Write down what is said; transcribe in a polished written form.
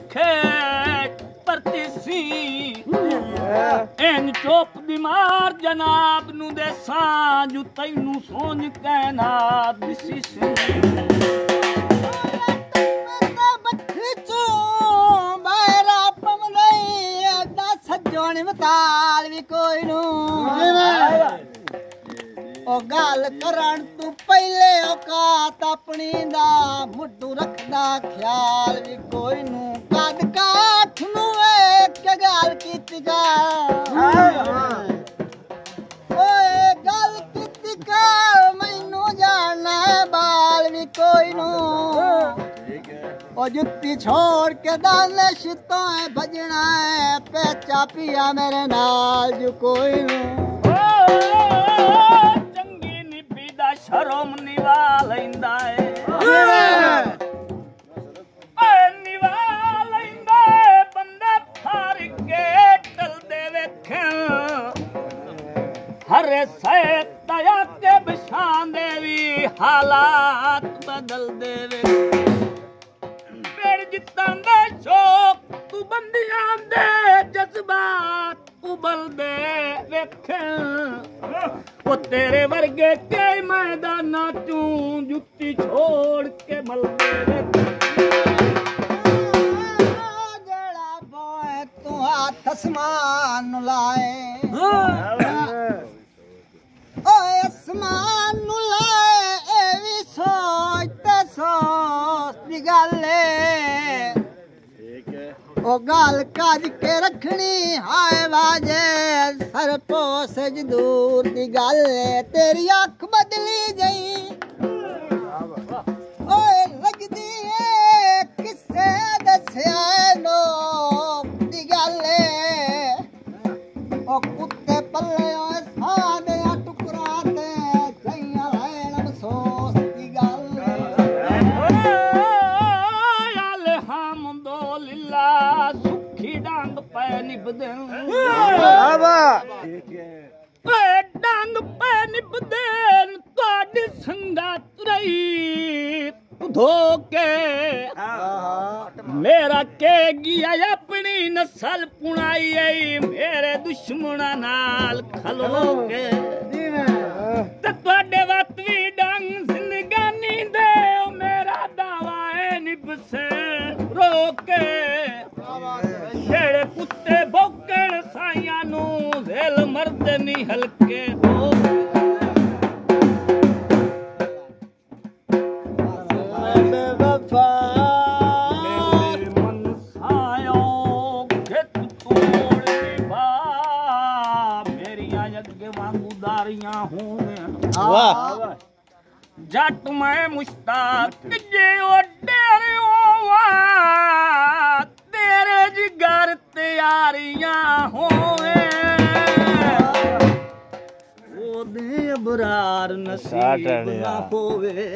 रखे परतीसी इन चुप बीमार जनाब नू दे साजू तैनू सोच कहना दिसी सी सजोनी मताल भी कोई नू ओ गल करन तू पहले औकात अपनी दा मुड्डू रखदा ख्याल भी कोई नू कद काठ नू एक गल कीती गा ओए गल कीती गा मैनू जानना है बाल भी कोई नू ओ जुत्ती छोड़ के दानिश तो है भजना है पेचा पिया मेरे नाल जो कोई नू चंगी निभी दा शर्म निवा लैंदा है निवा लैंदा है बंदे फार के टल दे वेखण हरे सै दया के बिशान देवी हालात बदल देवे जितन दे शौक तू बंदियां दे जज्बात उबल दे वेखण वो तेरे वर्गे के मैदाना तू जुत्ती छोड़ के मल दे जड़ा बोए तू हाथ आसमान नु लाए ओए आसमान नु लाए ए भी सोचते सोच दी गल ओ गाल काज के रखनी हाय बाजे सर पोस दूर दी गल तेरी अख बदली गई ओए लगदी है किसे दस्या नो दी गल ओ कुत्ते पल्ले ओए सादे टुकड़ा ते जइया लेन अफसोस दी गल डांग पे निभदन डांग पे निभदन तोड़ी संगात रही धोके मेरा के गिया अपनी नस्ल पुणाई आई मेरे दुश्मना नाल खलोगे ते तोड़े वत भी डांग जिंदगानी दे मेरा दावा है निभसे रोके जेड़े कुत्ते भौंकण साइयां नू झेल मरद नी हल्के हो बेवफा मन सायो खेत तोड़ निभा मेरियां अगे वांगू दारियां होवे वाह जट मैं मुश्ताक जे ओ डेरे होवा तेरे जिगर तैयारियां होवे ओ दे बरार नसीब ना होवे